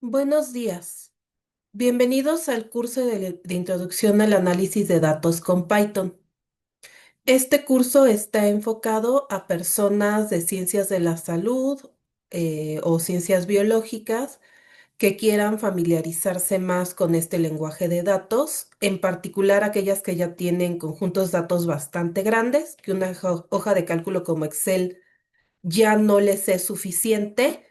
Buenos días. Bienvenidos al curso de Introducción al Análisis de Datos con Python. Este curso está enfocado a personas de ciencias de la salud o ciencias biológicas que quieran familiarizarse más con este lenguaje de datos, en particular aquellas que ya tienen conjuntos de datos bastante grandes, que una hoja de cálculo como Excel ya no les es suficiente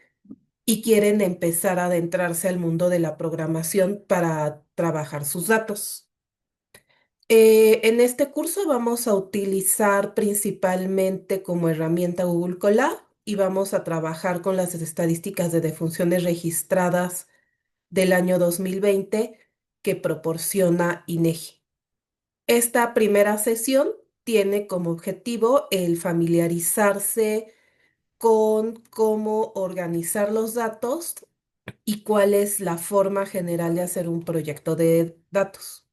y quieren empezar a adentrarse al mundo de la programación para trabajar sus datos. En este curso vamos a utilizar principalmente como herramienta Google Colab y vamos a trabajar con las estadísticas de defunciones registradas del año 2020 que proporciona INEGI. Esta primera sesión tiene como objetivo el familiarizarse con cómo organizar los datos y cuál es la forma general de hacer un proyecto de datos.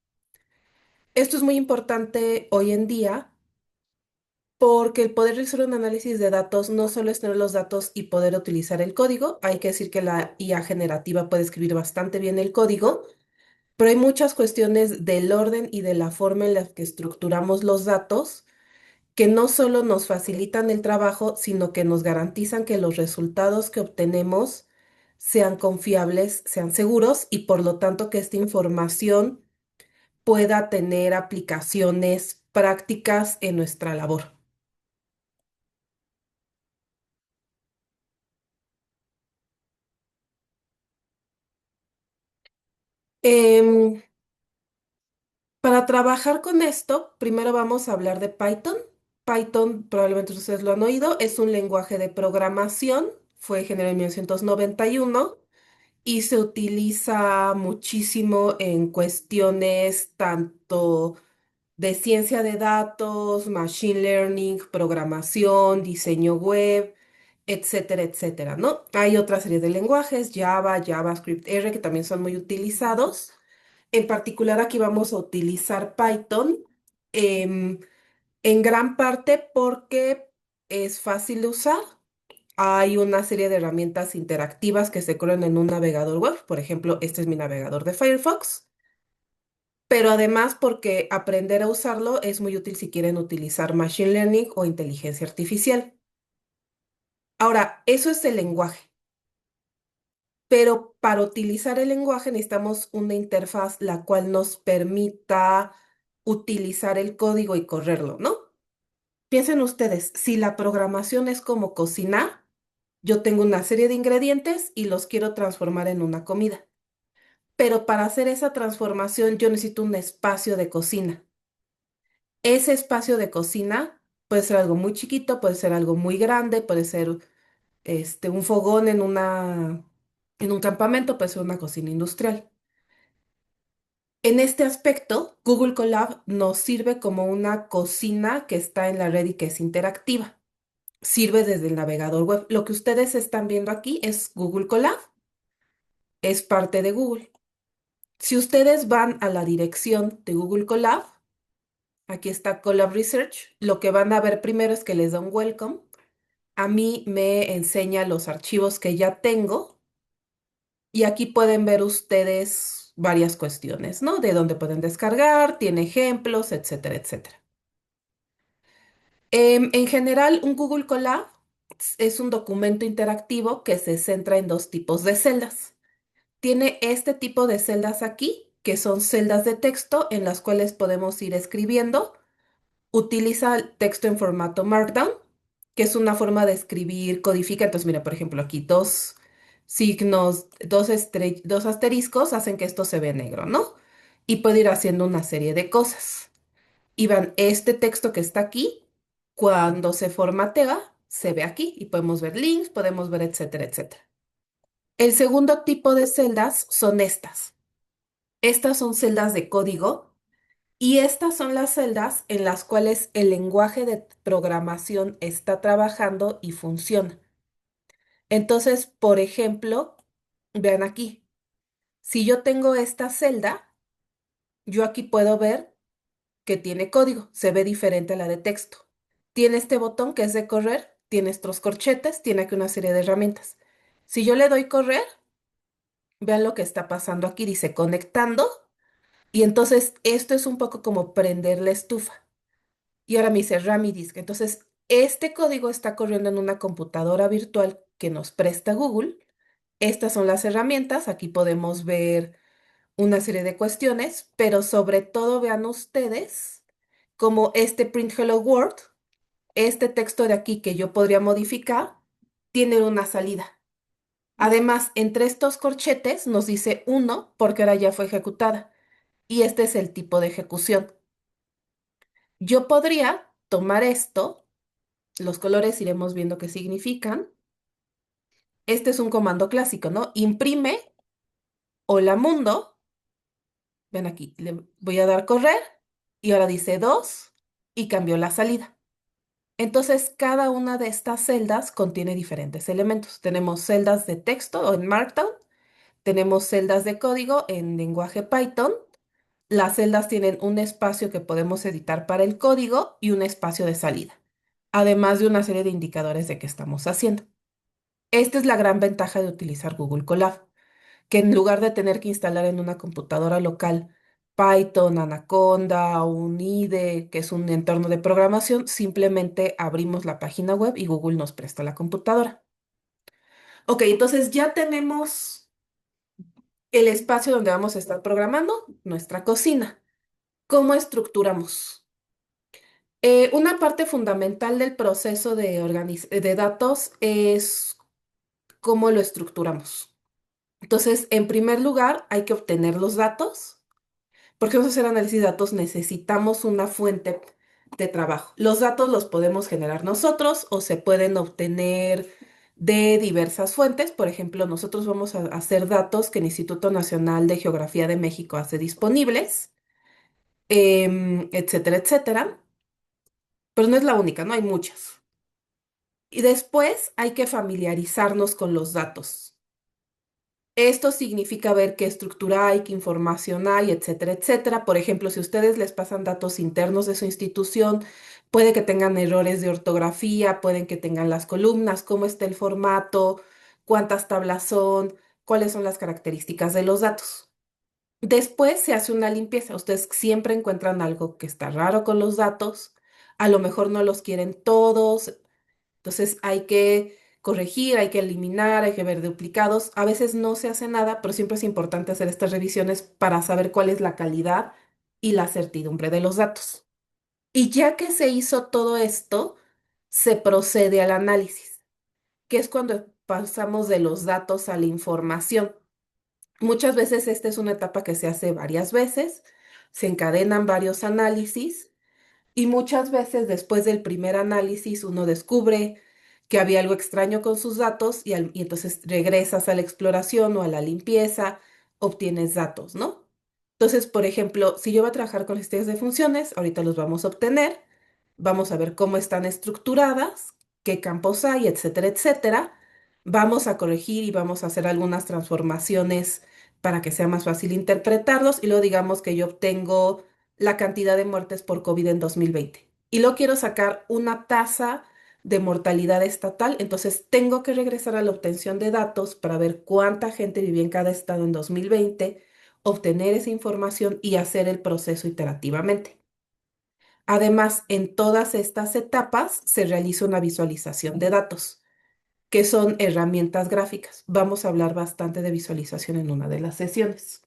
Esto es muy importante hoy en día porque el poder realizar un análisis de datos no solo es tener los datos y poder utilizar el código, hay que decir que la IA generativa puede escribir bastante bien el código, pero hay muchas cuestiones del orden y de la forma en la que estructuramos los datos que no solo nos facilitan el trabajo, sino que nos garantizan que los resultados que obtenemos sean confiables, sean seguros y por lo tanto que esta información pueda tener aplicaciones prácticas en nuestra labor. Em, para trabajar con esto, primero vamos a hablar de Python. Python, probablemente ustedes lo han oído, es un lenguaje de programación, fue generado en 1991 y se utiliza muchísimo en cuestiones tanto de ciencia de datos, machine learning, programación, diseño web, etcétera, etcétera, ¿no? Hay otra serie de lenguajes, Java, JavaScript, R, que también son muy utilizados. En particular, aquí vamos a utilizar Python em, en gran parte porque es fácil de usar. Hay una serie de herramientas interactivas que se corren en un navegador web. Por ejemplo, este es mi navegador de Firefox. Pero además porque aprender a usarlo es muy útil si quieren utilizar Machine Learning o inteligencia artificial. Ahora, eso es el lenguaje. Pero para utilizar el lenguaje necesitamos una interfaz la cual nos permita utilizar el código y correrlo, ¿no? Piensen ustedes, si la programación es como cocinar, yo tengo una serie de ingredientes y los quiero transformar en una comida. Pero para hacer esa transformación yo necesito un espacio de cocina. Ese espacio de cocina puede ser algo muy chiquito, puede ser algo muy grande, puede ser un fogón en un campamento, puede ser una cocina industrial. En este aspecto, Google Colab nos sirve como una cocina que está en la red y que es interactiva. Sirve desde el navegador web. Lo que ustedes están viendo aquí es Google Colab, es parte de Google. Si ustedes van a la dirección de Google Colab, aquí está Colab Research, lo que van a ver primero es que les da un welcome. A mí me enseña los archivos que ya tengo y aquí pueden ver ustedes varias cuestiones, ¿no? De dónde pueden descargar, tiene ejemplos, etcétera, etcétera. En general, un Google Colab es un documento interactivo que se centra en dos tipos de celdas. Tiene este tipo de celdas aquí, que son celdas de texto en las cuales podemos ir escribiendo. Utiliza el texto en formato Markdown, que es una forma de escribir, codifica. Entonces, mira, por ejemplo, aquí dos signos, dos asteriscos hacen que esto se vea negro, ¿no? Y puede ir haciendo una serie de cosas. Y van, este texto que está aquí, cuando se formatea, se ve aquí y podemos ver links, podemos ver, etcétera, etcétera. El segundo tipo de celdas son estas. Estas son celdas de código y estas son las celdas en las cuales el lenguaje de programación está trabajando y funciona. Entonces, por ejemplo, vean aquí, si yo tengo esta celda, yo aquí puedo ver que tiene código, se ve diferente a la de texto. Tiene este botón que es de correr, tiene estos corchetes, tiene aquí una serie de herramientas. Si yo le doy correr, Vean lo que está pasando aquí, dice conectando. Y entonces esto es un poco como prender la estufa. Y ahora me dice RAM y disk. Entonces, este código está corriendo en una computadora virtual que nos presta Google. Estas son las herramientas. Aquí podemos ver una serie de cuestiones, pero sobre todo vean ustedes como este print hello world, este texto de aquí que yo podría modificar, tiene una salida. Además, entre estos corchetes nos dice uno porque ahora ya fue ejecutada y este es el tipo de ejecución. Yo podría tomar esto, los colores iremos viendo qué significan. Este es un comando clásico, ¿no? Imprime hola mundo. Ven aquí, le voy a dar correr y ahora dice 2 y cambió la salida. Entonces, cada una de estas celdas contiene diferentes elementos. Tenemos celdas de texto o en Markdown, tenemos celdas de código en lenguaje Python. Las celdas tienen un espacio que podemos editar para el código y un espacio de salida, además de una serie de indicadores de qué estamos haciendo. Esta es la gran ventaja de utilizar Google Colab, que en lugar de tener que instalar en una computadora local Python, Anaconda o un IDE, que es un entorno de programación, simplemente abrimos la página web y Google nos presta la computadora. Ok, entonces ya tenemos el espacio donde vamos a estar programando nuestra cocina. ¿Cómo estructuramos? Una parte fundamental del proceso de datos es cómo lo estructuramos. Entonces, en primer lugar, hay que obtener los datos. Porque vamos a hacer análisis de datos, necesitamos una fuente de trabajo. Los datos los podemos generar nosotros o se pueden obtener de diversas fuentes. Por ejemplo, nosotros vamos a hacer datos que el Instituto Nacional de Geografía de México hace disponibles, etcétera, etcétera. Pero no es la única, ¿no? Hay muchas. Y después hay que familiarizarnos con los datos. Esto significa ver qué estructura hay, qué información hay, etcétera, etcétera. Por ejemplo, si ustedes les pasan datos internos de su institución, puede que tengan errores de ortografía, pueden que tengan las columnas, cómo está el formato, cuántas tablas son, cuáles son las características de los datos. Después se hace una limpieza. Ustedes siempre encuentran algo que está raro con los datos. A lo mejor no los quieren todos, entonces hay que corregir, hay que eliminar, hay que ver duplicados. A veces no se hace nada, pero siempre es importante hacer estas revisiones para saber cuál es la calidad y la certidumbre de los datos. Y ya que se hizo todo esto, se procede al análisis, que es cuando pasamos de los datos a la información. Muchas veces esta es una etapa que se hace varias veces, se encadenan varios análisis y muchas veces después del primer análisis uno descubre que había algo extraño con sus datos y entonces regresas a la exploración o a la limpieza, obtienes datos, ¿no? Entonces, por ejemplo, si yo voy a trabajar con listas de funciones, ahorita los vamos a obtener, vamos a ver cómo están estructuradas, qué campos hay, etcétera, etcétera. Vamos a corregir y vamos a hacer algunas transformaciones para que sea más fácil interpretarlos y luego digamos que yo obtengo la cantidad de muertes por COVID en 2020 y luego quiero sacar una tasa de mortalidad estatal, entonces tengo que regresar a la obtención de datos para ver cuánta gente vivía en cada estado en 2020, obtener esa información y hacer el proceso iterativamente. Además, en todas estas etapas se realiza una visualización de datos, que son herramientas gráficas. Vamos a hablar bastante de visualización en una de las sesiones.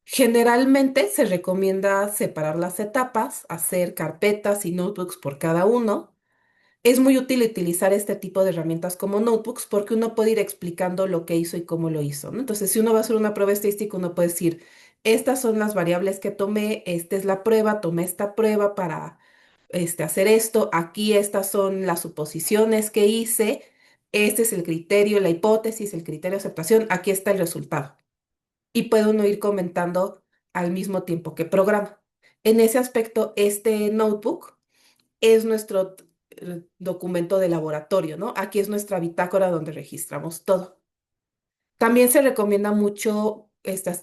Generalmente se recomienda separar las etapas, hacer carpetas y notebooks por cada uno. Es muy útil utilizar este tipo de herramientas como notebooks porque uno puede ir explicando lo que hizo y cómo lo hizo, ¿no? Entonces, si uno va a hacer una prueba estadística, uno puede decir, estas son las variables que tomé, esta es la prueba, tomé esta prueba para hacer esto, aquí estas son las suposiciones que hice, este es el criterio, la hipótesis, el criterio de aceptación, aquí está el resultado. Y puede uno ir comentando al mismo tiempo que programa. En ese aspecto, este notebook es nuestro documento de laboratorio, ¿no? Aquí es nuestra bitácora donde registramos todo. También se recomienda mucho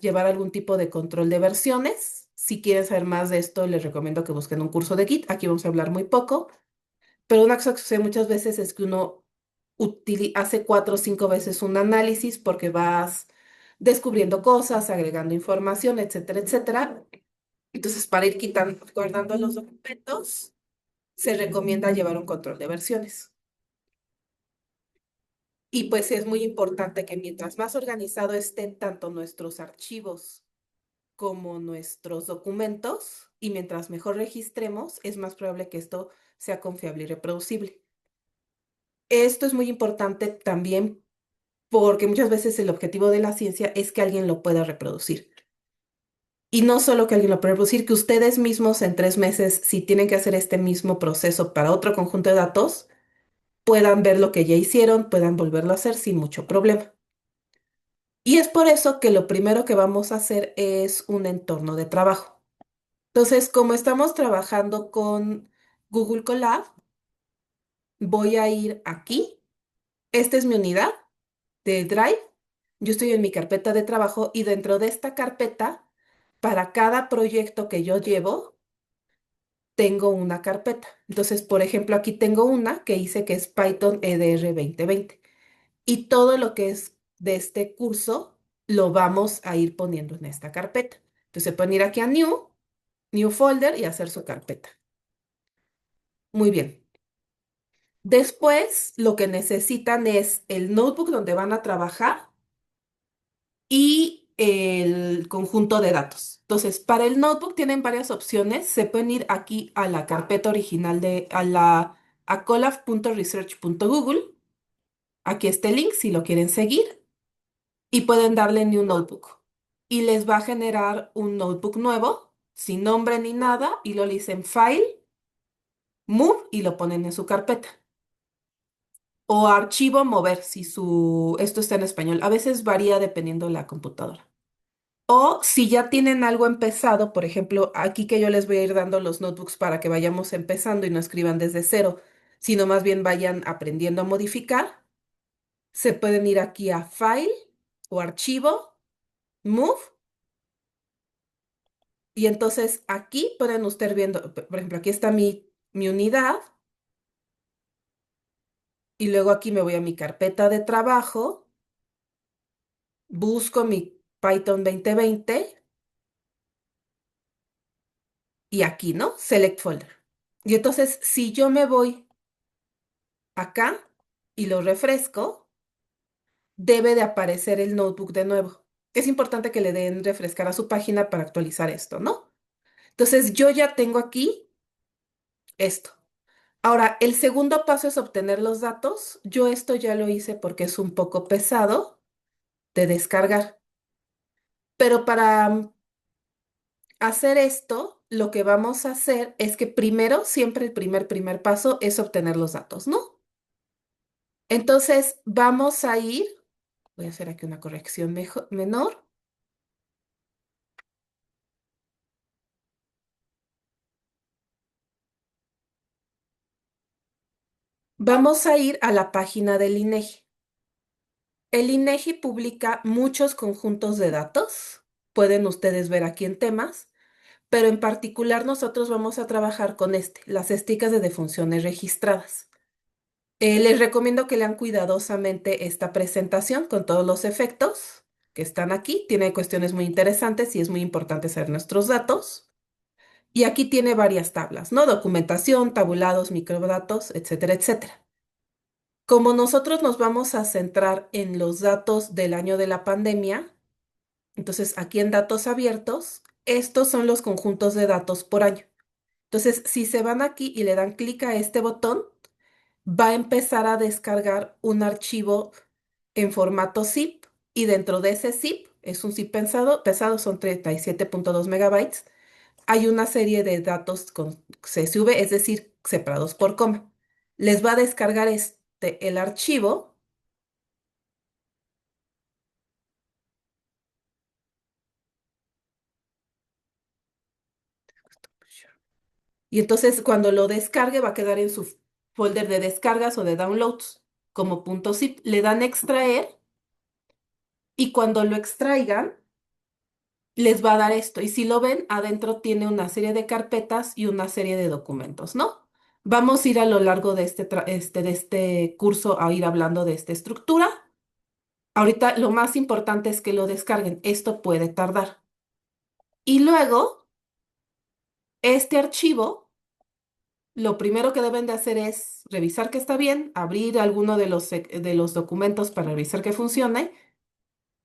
llevar algún tipo de control de versiones. Si quieren saber más de esto, les recomiendo que busquen un curso de Git. Aquí vamos a hablar muy poco, pero una cosa que sucede muchas veces es que uno hace 4 o 5 veces un análisis porque vas descubriendo cosas, agregando información, etcétera, etcétera. Entonces, para ir quitando, guardando los documentos, se recomienda llevar un control de versiones. Y pues es muy importante que mientras más organizado estén tanto nuestros archivos como nuestros documentos, y mientras mejor registremos, es más probable que esto sea confiable y reproducible. Esto es muy importante también porque muchas veces el objetivo de la ciencia es que alguien lo pueda reproducir. Y no solo que alguien lo pueda reproducir, que ustedes mismos en 3 meses, si tienen que hacer este mismo proceso para otro conjunto de datos, puedan ver lo que ya hicieron, puedan volverlo a hacer sin mucho problema. Y es por eso que lo primero que vamos a hacer es un entorno de trabajo. Entonces, como estamos trabajando con Google Colab, voy a ir aquí. Esta es mi unidad de Drive. Yo estoy en mi carpeta de trabajo y dentro de esta carpeta, para cada proyecto que yo llevo, tengo una carpeta. Entonces, por ejemplo, aquí tengo una que hice que es Python EDR 2020. Y todo lo que es de este curso lo vamos a ir poniendo en esta carpeta. Entonces, se pueden ir aquí a New Folder y hacer su carpeta. Muy bien. Después, lo que necesitan es el notebook donde van a trabajar y el conjunto de datos. Entonces, para el notebook tienen varias opciones. Se pueden ir aquí a la carpeta original a colab.research.google. Aquí está el link si lo quieren seguir y pueden darle New Notebook. Y les va a generar un notebook nuevo, sin nombre ni nada, y lo dicen File, Move y lo ponen en su carpeta. O archivo mover, si esto está en español. A veces varía dependiendo de la computadora. O si ya tienen algo empezado, por ejemplo, aquí que yo les voy a ir dando los notebooks para que vayamos empezando y no escriban desde cero, sino más bien vayan aprendiendo a modificar, se pueden ir aquí a File o Archivo, Move, y entonces aquí pueden ustedes viendo, por ejemplo, aquí está mi unidad, y luego aquí me voy a mi carpeta de trabajo, busco mi Python 2020 y aquí, ¿no? Select Folder. Y entonces, si yo me voy acá y lo refresco, debe de aparecer el notebook de nuevo. Es importante que le den refrescar a su página para actualizar esto, ¿no? Entonces yo ya tengo aquí esto. Ahora, el segundo paso es obtener los datos. Yo esto ya lo hice porque es un poco pesado de descargar. Pero para hacer esto, lo que vamos a hacer es que primero, siempre el primer paso es obtener los datos, ¿no? Entonces vamos a ir, voy a hacer aquí una corrección menor. Vamos a ir a la página del INEGI. El INEGI publica muchos conjuntos de datos. Pueden ustedes ver aquí en temas, pero en particular nosotros vamos a trabajar con las esticas de defunciones registradas. Les recomiendo que lean cuidadosamente esta presentación con todos los efectos que están aquí. Tiene cuestiones muy interesantes y es muy importante saber nuestros datos. Y aquí tiene varias tablas, ¿no? Documentación, tabulados, microdatos, etcétera, etcétera. Como nosotros nos vamos a centrar en los datos del año de la pandemia, entonces aquí en datos abiertos, estos son los conjuntos de datos por año. Entonces, si se van aquí y le dan clic a este botón, va a empezar a descargar un archivo en formato zip y dentro de ese zip, es un zip pesado son 37.2 megabytes, hay una serie de datos con CSV, es decir, separados por coma. Les va a descargar el archivo. Y entonces cuando lo descargue va a quedar en su folder de descargas o de downloads como punto zip. Le dan extraer y cuando lo extraigan les va a dar esto. Y si lo ven, adentro tiene una serie de carpetas y una serie de documentos, ¿no? Vamos a ir a lo largo de de este curso a ir hablando de esta estructura. Ahorita lo más importante es que lo descarguen. Esto puede tardar. Y luego, este archivo, lo primero que deben de hacer es revisar que está bien, abrir alguno de de los documentos para revisar que funcione.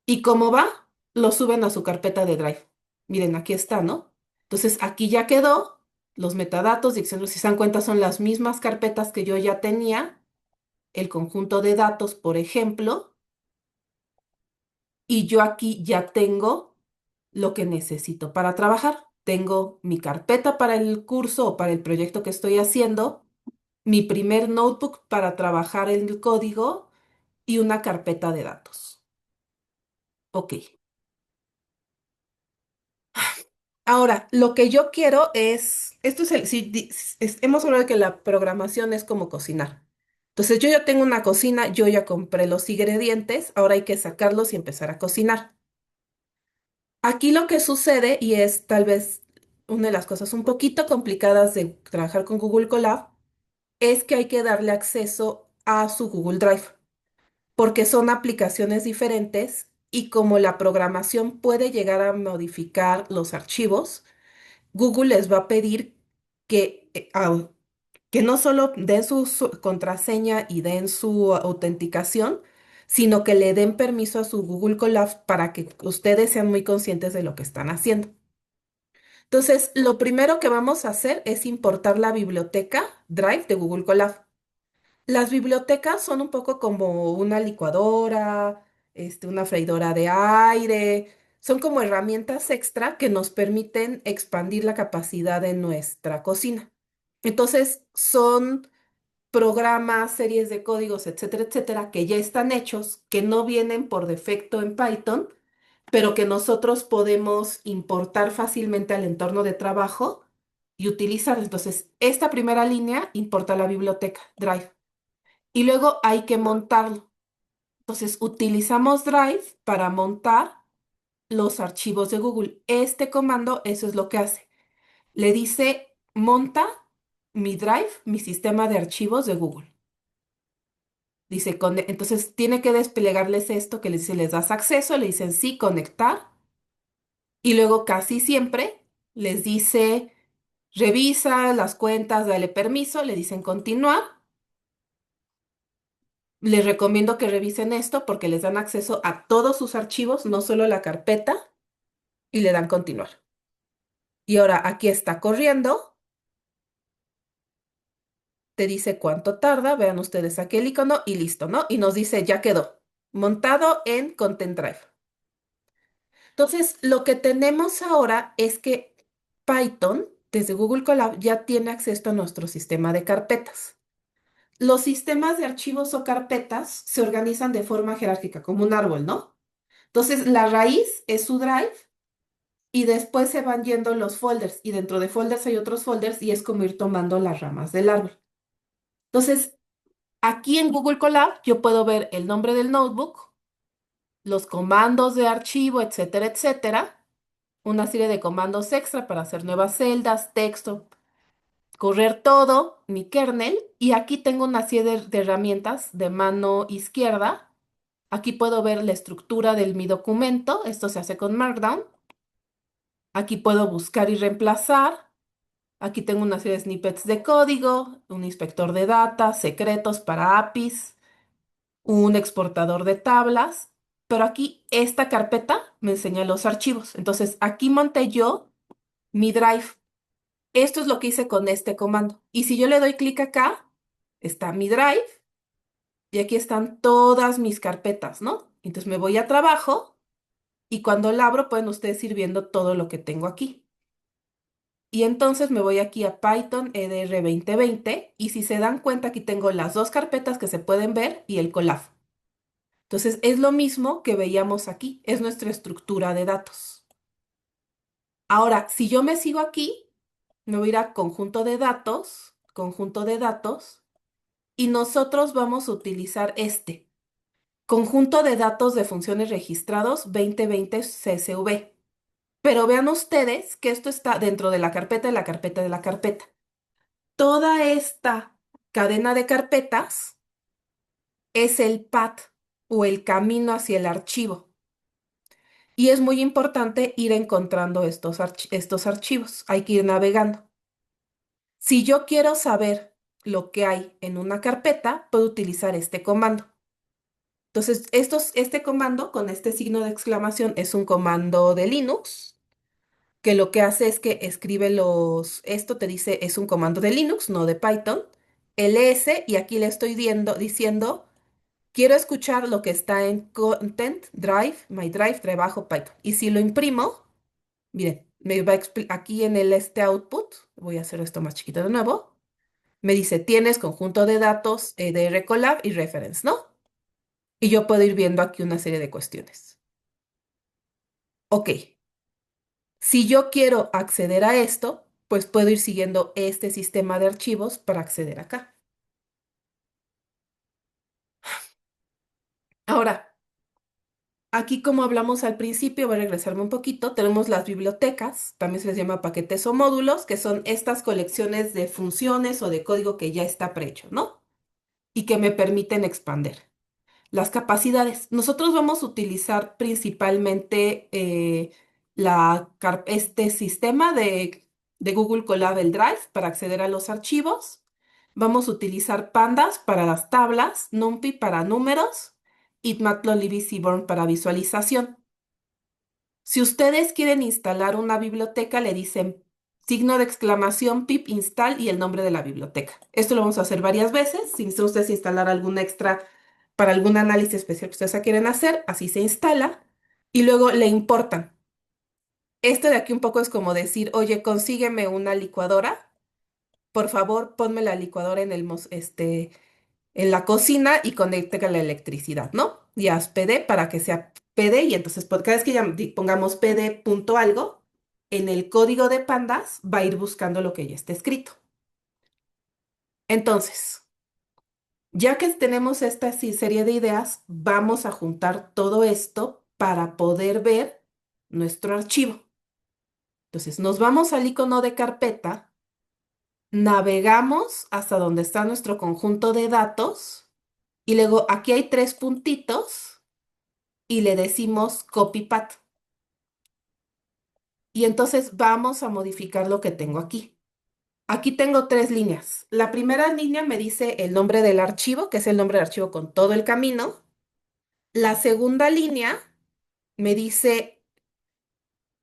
Y como va, lo suben a su carpeta de Drive. Miren, aquí está, ¿no? Entonces, aquí ya quedó. Los metadatos, diccionarios, si se dan cuenta, son las mismas carpetas que yo ya tenía. El conjunto de datos, por ejemplo. Y yo aquí ya tengo lo que necesito para trabajar. Tengo mi carpeta para el curso o para el proyecto que estoy haciendo, mi primer notebook para trabajar el código y una carpeta de datos. Ok. Ahora, lo que yo quiero es, esto es el, si hemos hablado de que la programación es como cocinar. Entonces yo ya tengo una cocina, yo ya compré los ingredientes, ahora hay que sacarlos y empezar a cocinar. Aquí lo que sucede, y es tal vez una de las cosas un poquito complicadas de trabajar con Google Colab, es que hay que darle acceso a su Google Drive, porque son aplicaciones diferentes y como la programación puede llegar a modificar los archivos, Google les va a pedir que no solo den su contraseña y den su autenticación, sino que le den permiso a su Google Colab para que ustedes sean muy conscientes de lo que están haciendo. Entonces, lo primero que vamos a hacer es importar la biblioteca Drive de Google Colab. Las bibliotecas son un poco como una licuadora, una freidora de aire. Son como herramientas extra que nos permiten expandir la capacidad de nuestra cocina. Entonces, son programas, series de códigos, etcétera, etcétera, que ya están hechos, que no vienen por defecto en Python, pero que nosotros podemos importar fácilmente al entorno de trabajo y utilizar. Entonces, esta primera línea importa la biblioteca, Drive, y luego hay que montarlo. Entonces, utilizamos Drive para montar los archivos de Google. Este comando, eso es lo que hace. Le dice, monta mi Drive, mi sistema de archivos de Google. Dice, entonces tiene que desplegarles esto que les dice, les das acceso, le dicen sí, conectar, y luego casi siempre les dice, revisa las cuentas, dale permiso, le dicen continuar. Les recomiendo que revisen esto porque les dan acceso a todos sus archivos, no solo la carpeta, y le dan continuar. Y ahora aquí está corriendo, te dice cuánto tarda, vean ustedes aquí el icono y listo, ¿no? Y nos dice, ya quedó, montado en Content Drive. Entonces, lo que tenemos ahora es que Python, desde Google Colab, ya tiene acceso a nuestro sistema de carpetas. Los sistemas de archivos o carpetas se organizan de forma jerárquica, como un árbol, ¿no? Entonces, la raíz es su drive y después se van yendo los folders y dentro de folders hay otros folders y es como ir tomando las ramas del árbol. Entonces, aquí en Google Colab yo puedo ver el nombre del notebook, los comandos de archivo, etcétera, etcétera, una serie de comandos extra para hacer nuevas celdas, texto, correr todo, mi kernel, y aquí tengo una serie de herramientas de mano izquierda. Aquí puedo ver la estructura de mi documento, esto se hace con Markdown. Aquí puedo buscar y reemplazar. Aquí tengo una serie de snippets de código, un inspector de data, secretos para APIs, un exportador de tablas, pero aquí esta carpeta me enseña los archivos. Entonces aquí monté yo mi drive. Esto es lo que hice con este comando. Y si yo le doy clic acá, está mi drive y aquí están todas mis carpetas, ¿no? Entonces me voy a trabajo y cuando la abro pueden ustedes ir viendo todo lo que tengo aquí. Y entonces me voy aquí a Python EDR 2020 y si se dan cuenta aquí tengo las dos carpetas que se pueden ver y el colab. Entonces es lo mismo que veíamos aquí, es nuestra estructura de datos. Ahora, si yo me sigo aquí, me voy a ir a conjunto de datos, y nosotros vamos a utilizar este conjunto de datos de funciones registrados 2020 CSV. Pero vean ustedes que esto está dentro de la carpeta de la carpeta de la carpeta. Toda esta cadena de carpetas es el path o el camino hacia el archivo. Y es muy importante ir encontrando estos archivos. Hay que ir navegando. Si yo quiero saber lo que hay en una carpeta, puedo utilizar este comando. Entonces, este comando con este signo de exclamación es un comando de Linux, que lo que hace es que escribe esto te dice, es un comando de Linux, no de Python, ls, y aquí le estoy diciendo, quiero escuchar lo que está en Content, Drive, My Drive, trabajo Python. Y si lo imprimo, miren, me va a aquí en el este output, voy a hacer esto más chiquito de nuevo, me dice, tienes conjunto de datos de Recolab y Reference, ¿no? Y yo puedo ir viendo aquí una serie de cuestiones. Ok, si yo quiero acceder a esto, pues puedo ir siguiendo este sistema de archivos para acceder acá. Ahora, aquí como hablamos al principio, voy a regresarme un poquito, tenemos las bibliotecas, también se les llama paquetes o módulos, que son estas colecciones de funciones o de código que ya está prehecho, ¿no? Y que me permiten expander. Las capacidades. Nosotros vamos a utilizar principalmente este sistema de Google Colab, el Drive, para acceder a los archivos. Vamos a utilizar Pandas para las tablas, NumPy para números y Matplotlib y Seaborn para visualización. Si ustedes quieren instalar una biblioteca, le dicen signo de exclamación, pip install y el nombre de la biblioteca. Esto lo vamos a hacer varias veces. Si necesitan ustedes instalar algún extra para algún análisis especial que ustedes quieren hacer, así se instala y luego le importan. Esto de aquí un poco es como decir, oye, consígueme una licuadora. Por favor, ponme la licuadora en la cocina y conecte a la electricidad, ¿no? Y haz PD para que sea PD y entonces cada vez que pongamos PD punto algo, en el código de pandas va a ir buscando lo que ya está escrito. Entonces, ya que tenemos esta serie de ideas, vamos a juntar todo esto para poder ver nuestro archivo. Entonces, nos vamos al icono de carpeta, navegamos hasta donde está nuestro conjunto de datos y luego aquí hay tres puntitos y le decimos copy path. Y entonces vamos a modificar lo que tengo aquí. Aquí tengo tres líneas. La primera línea me dice el nombre del archivo, que es el nombre del archivo con todo el camino. La segunda línea me dice,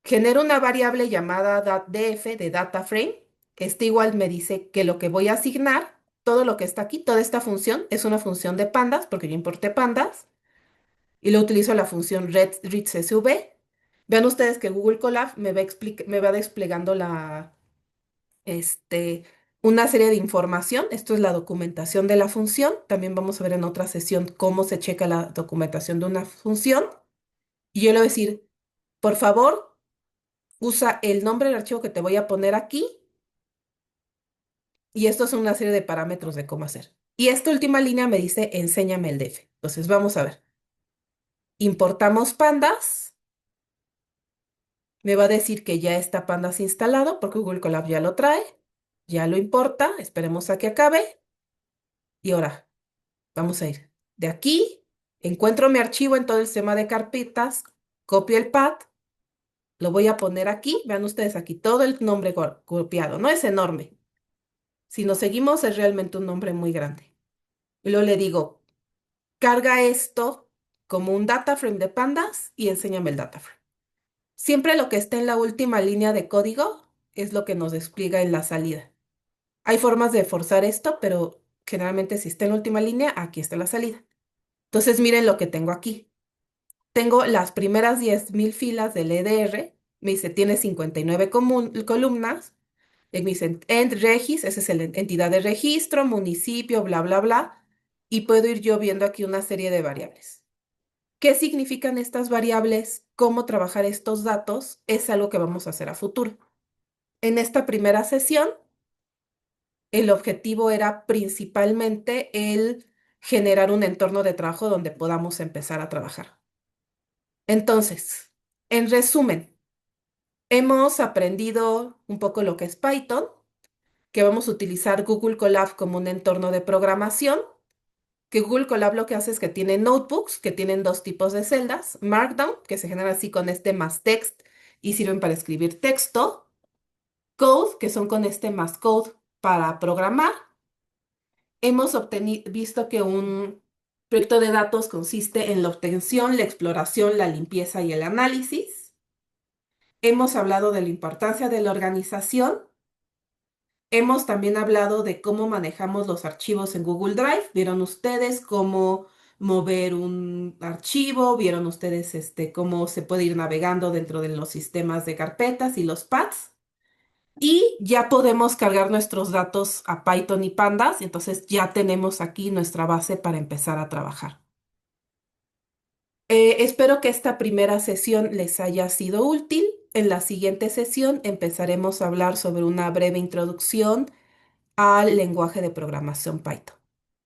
genera una variable llamada df de data frame. Este igual me dice que lo que voy a asignar, todo lo que está aquí, toda esta función, es una función de pandas, porque yo importé pandas. Y lo utilizo la función readsv. Vean ustedes que Google Colab me va desplegando este, una serie de información. Esto es la documentación de la función. También vamos a ver en otra sesión cómo se checa la documentación de una función. Y yo le voy a decir, por favor, usa el nombre del archivo que te voy a poner aquí. Y esto es una serie de parámetros de cómo hacer. Y esta última línea me dice, enséñame el DF. Entonces vamos a ver. Importamos pandas. Me va a decir que ya está Pandas instalado porque Google Colab ya lo trae, ya lo importa, esperemos a que acabe. Y ahora, vamos a ir de aquí, encuentro mi archivo en todo el sistema de carpetas, copio el path, lo voy a poner aquí, vean ustedes aquí todo el nombre copiado, no es enorme. Si nos seguimos es realmente un nombre muy grande. Y luego le digo, carga esto como un data frame de Pandas y enséñame el data frame. Siempre lo que está en la última línea de código es lo que nos despliega en la salida. Hay formas de forzar esto, pero generalmente si está en la última línea, aquí está la salida. Entonces miren lo que tengo aquí. Tengo las primeras 10.000 filas del EDR. Me dice, tiene 59 columnas. Me dice, end regis, esa es la entidad de registro, municipio, bla, bla, bla. Y puedo ir yo viendo aquí una serie de variables. ¿Qué significan estas variables? ¿Cómo trabajar estos datos? Es algo que vamos a hacer a futuro. En esta primera sesión, el objetivo era principalmente el generar un entorno de trabajo donde podamos empezar a trabajar. Entonces, en resumen, hemos aprendido un poco lo que es Python, que vamos a utilizar Google Colab como un entorno de programación, que Google Colab lo que hace es que tiene notebooks que tienen dos tipos de celdas, Markdown, que se genera así con este más text y sirven para escribir texto, Code, que son con este más code para programar. Hemos visto que un proyecto de datos consiste en la obtención, la exploración, la limpieza y el análisis. Hemos hablado de la importancia de la organización. Hemos también hablado de cómo manejamos los archivos en Google Drive. Vieron ustedes cómo mover un archivo, vieron ustedes cómo se puede ir navegando dentro de los sistemas de carpetas y los paths. Y ya podemos cargar nuestros datos a Python y Pandas, y entonces ya tenemos aquí nuestra base para empezar a trabajar. Espero que esta primera sesión les haya sido útil. En la siguiente sesión empezaremos a hablar sobre una breve introducción al lenguaje de programación Python.